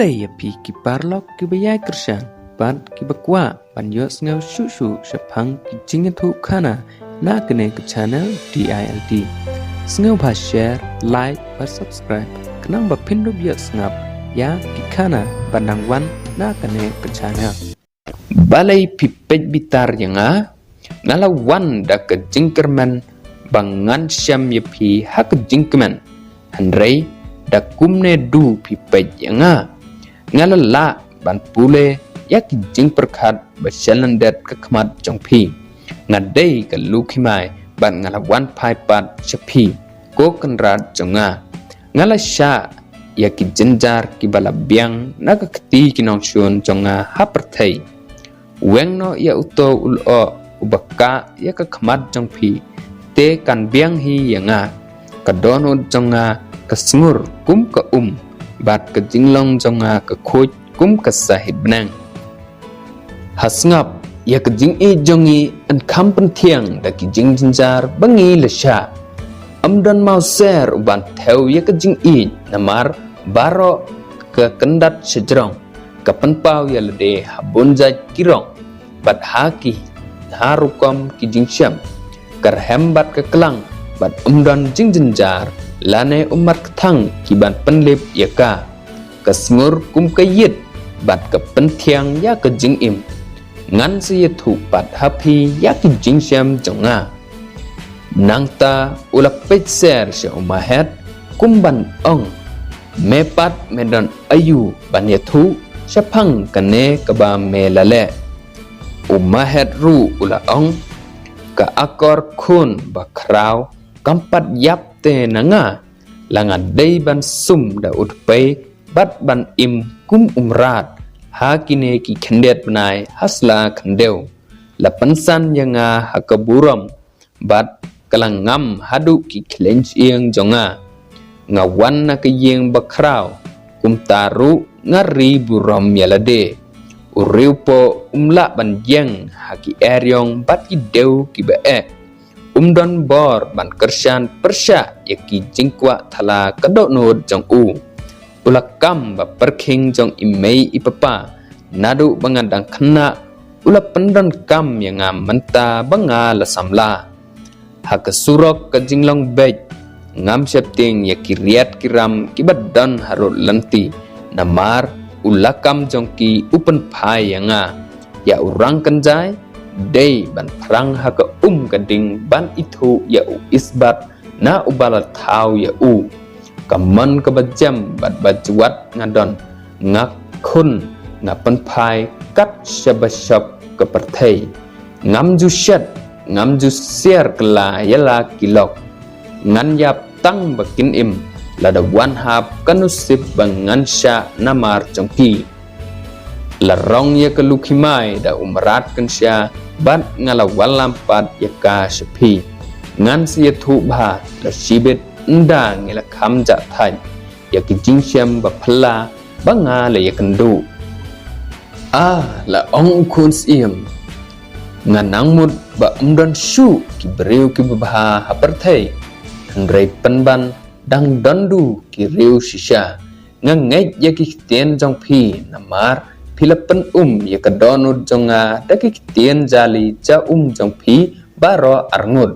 Pulai api ki parlok ki bayai kersan ban ki bakwa ban yo sngau shu shapang ki jingatu khana na kene ke channel DILD sngau ba share like ba subscribe kenang ba pindu biak ngap ya ki khana bandang wan na kene ke channel balai pipet bitar yanga ngala wan da ke jingkerman bangan syam yapi hak jingkeman handrei da kumne du pipet yanga ngala la ban pule yak jing perkhat basalan dat ke khmat jongpi ngadei ke lukhimai ban ngala wan phai pat chapi ko kanrat jonga ngala sha yak jenjar ki bala biang naga kti kinong chun jonga haperthai wengno ya uto ulo ubaka yak khmat jongpi te kan biang hi yanga kadono jonga kasngur kum ka bat ke jinglong jonga ke khoj kum ka sahib nang hasngap ya ke jing e jongi an kampen thiang da ki jing jinjar bangi lesha amdan mau ser uban theu ya ke jing e namar baro ke kendat sejrong ke penpau ya lede habun jai kirong bat haki harukom ki jing syam karhem bat ke kelang bat amdan jing jinjar lane umat ketang kiban penlip yaka kasngur kum kayit bat ke penthiang ya ke jing im ngan se thu pat happy ya ke jing syam jonga nangta ulap pet ser se umahet kumban ong mepat medan ayu ban yathu syapang kane kaba melale umahet ru ula ong ka akor khun bakrau kampat yap te nanga langa dei ban sum da utpai bat ban im kum umrat hakine ki khendet banai hasla khandeu la pansan yanga hakaburam bat kalang ngam hadu ki klench ieng jonga ngawan na ke yeng bakrau kum taru ngari buram yalade uriupo umla ban yeng haki eryong bat ki deu ki bae umdon bor ban kersan persya yaki jingkwa thala kadok nod jong u ulakam ba perking jong imei ipapa nadu bangadang kena ulap pendon kam yang menta banga la samla hak surok ke jinglong bej ngam septing yaki riat kiram kibadan harut lenti namar ulakam jong ki upen phai yanga ya urang kenjai dei ban perang haka gading ban itu ya u isbat na ubala thau ya u kaman kabajam bat bajuat ngadon ngak khun ngapan phai kat syabashap keperthai ngam ju shat ngam ju siar kala yala kilok ngan yap tang bakin im lada wan hap kanusip bangan sya namar jongki larong ya kelukhimai da umrat kensya bat ngala walam pat yaka sepi ngan sia thu bha la sibet nda ngila kham ja thai yaki jingsyam ba phla banga la yakandu la ong kun sim nganang mut ba umdan shu ki breu ki bha haperthai handrei penban dang dandu ki reu shisha ngangai yaki tien jong phi namar Pilapen ya kadonut jonga daki tien jali ja jong phi baro arngut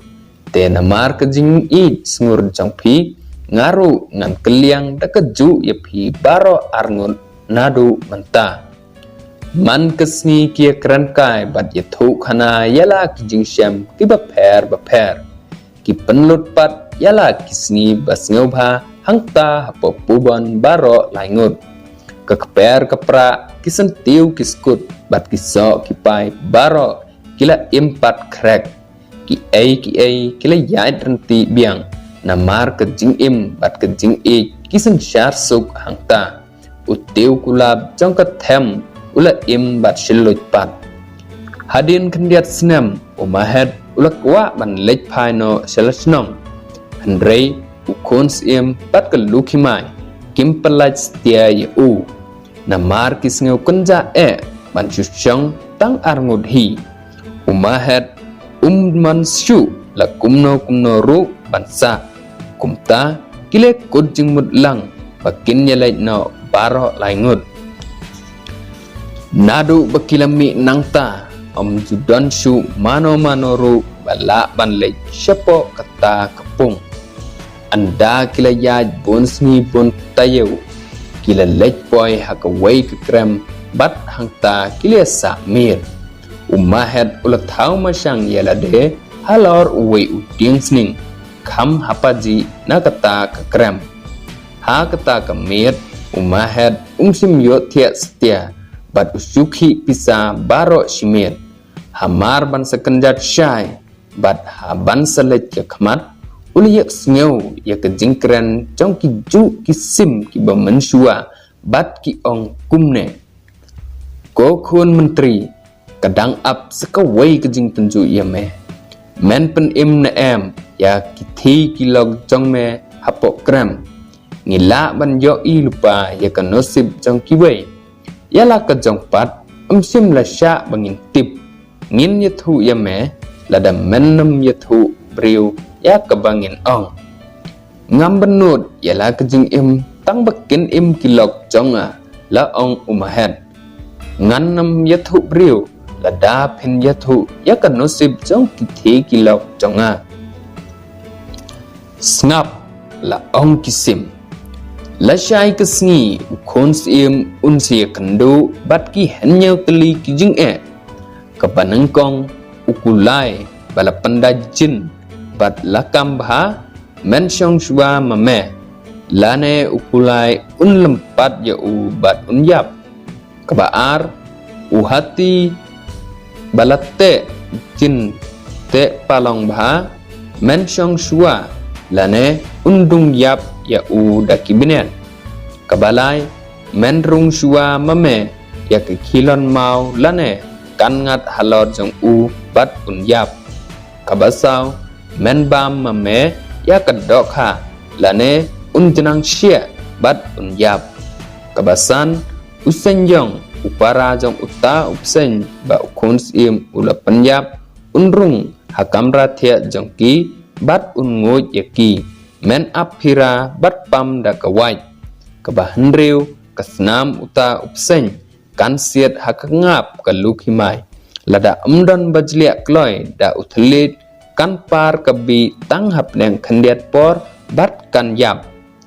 te namar ke jing i sngur jong phi ngaru ngan keliang dakeju ya phi baro arngut nadu menta man kesni kia kran kai bat ya thu khana yala ki jing syam ki ba pher ki penlut pat yala kisni basngau bha hangta hapo puban baro laingut keper kepra kisan tiu kiskut bat kiso kipai baro kila impat krek ki ai kila yai renti biang namar ke jing im bat ke jing e kisan syar suk hangta utiu kulab jong ke them ula im bat shilut pat hadin kendiat senam umahet ula kwa ban lech pai no selasnong handrei ukon sim bat ke lukhimai kim pelaj setia yu namar kisngeu kenja ban chuchong tang arngud hi umahet man syu la kumno ru bansa kumta kile kut jing mut lang bakin yalai no baro laingut Nadu bakilami nangta judan shu mano ru bala banlej syapo kata kepung. Anda kila yaj bon sngi bon tayew kila lej boy hakaway kekrem bat hangta kila samir. Umahed ulat thau masyang yalade halor uwe uding sning kam hapaji na kata kekrem. Ha kata kemir umahed sim yo tiak setia bat usyukhi pisa baro shimir. Hamar ban sekenjat syai bat haban selej ke khamat uli yak sngew yak jingkren jong ki ju ki sim ki bamensua bat ki ong kumne. Ko khun menteri kadang ap sekawai ke jing tenju ia me. Men pen im na em ya ki thi ki log jong me hapok krem. Ngila ban yo i lupa ya ka nosib jong ki wei. Ya la ka jong pat sim la sya bangin tip. Ngin ya thu ya me lada menam ya thu briu ya ka bangin ong. Ngam benut ya la ka jing im tang bakin im ki log jong la ong umahet. Ngan nam ya thu briu lada pin ya thu ya ka nosib jong ki thi ki log jong Snap la ong kisim. La syai kesngi ukon sim unsia kendo bat ki hanya keli ki jing kepanengkong ukulai bala pendajin bat lakam bha mensyong shua mame lane ukulai lempat ya u bat unyap kebaar uhati balate jin te palong bha mensyong shua lane undung yap ya u dakibinen kabalai menrung shua mame ya ke kilon mau lane kan ngat halor jong u bat unyap kabasau men bam mame ya kedok ha lane jenang syia bat unyap kabasan usen jong upara jong uta upsen ba ukun sim ula penyap unrung hakamra thia jong ki bat unngoj yaki men aphira bat pam da kawai kabahan riu kasnam uta upsen kan siat hakangap kaluk himai lada amdan bajliak kloy da uthlit kan par kabi tang hap neng khandiat por bat kan yap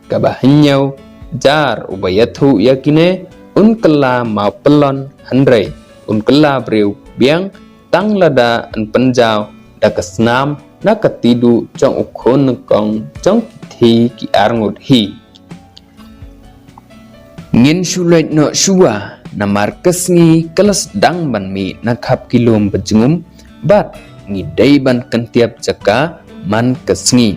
kabahanyaw jar ubayathu yakine unkala mau pelon handre unkala briu biang tang lada an penjaw da kasnam na katidu jong ukon kong jong thi ki arngut hi ngin shulet no shua namar kesngi kelas dang ban mi nakap kilom bejengum bat ngidai ban kentiap jaka man kesngi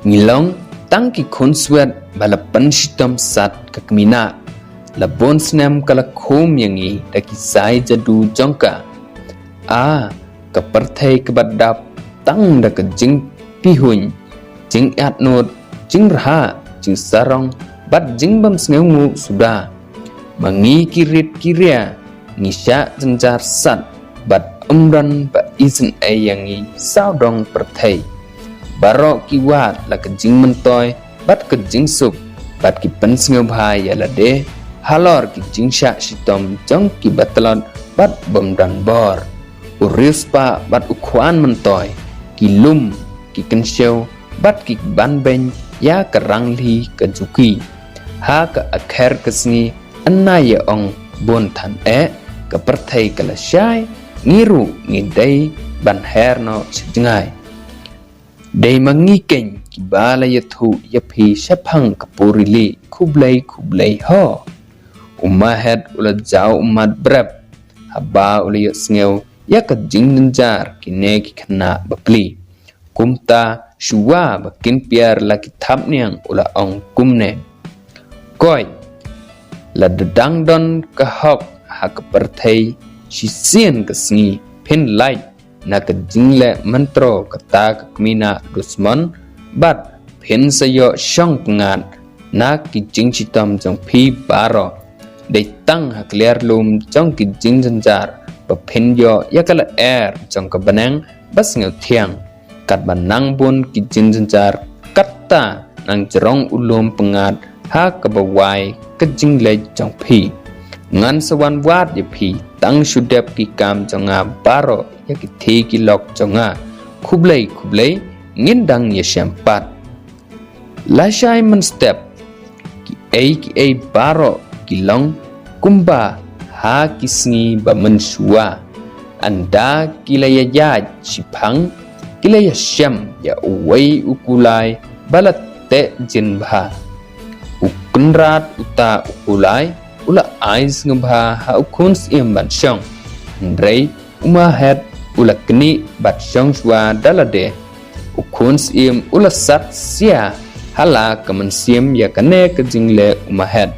ngilong tang ki khonswet balapan shitam sat kakmina labon snam kala khom yangi daki sai jadu jongka kaperthai kebadap tang da ka jing pihuny jing atnot jing raha jing sarong bat jing bam sngeungu sudah mangi kirit kiria ngisya jenjar sat bat umran ba isin ayangi saudong perthai barok kiwat la ka jing mentoy bat ka jing sup bat ki pen sngeum bhai ya lade halor ki jing sya sitom jong ki batlot bat bomdan bor urius pa bat ukwan mentoy kilum ki kensyo bat ki ban ben ya kerang li ke juki ha ke akher kesni anna ya ong bon than ke perthai kala syai ngiru ngidai ban herno sejngai dei mangi ken ki bala ya thu ya phi shaphang kapurili khublai ho umahet ula jau umat brab haba ula ya sngew ya ka jing nenjar kine ki khana bapli kumta shua bakin piar laki thap niang ula ong kumne koi la dadang don ka hok ha ka perthai shi sien ka sngi pin lai na ka jingle mantro kata ka kmina dusman bat pin sayo shong pengat na ki jing chitam jong phi baro de tang ha clear lum jong ki jing janjar pin yo yakala air jong ka banang bas ngeu thiang kat banang bun ki jing janjar katta nang jerong ulum pengat ha ka bawai ka jing le jong phi ngan sawan wat ya phi tang shudep ki kam jonga baro ya ki the ki lok jonga khublei ngin dang ya syampat la shai man step ki ai baro ki long kumba ha kisngi ba mensua anda kilaya ya chipang kilaya syam ya uwai ukulai balat te jinbha ukunrat uta ukulai ula ais ngabha ha ukuns im ban syong ndrei umahet ula kni bat syong shwa dalade ukuns im ula sat sia hala kaman sim ya kane ke jingle umahet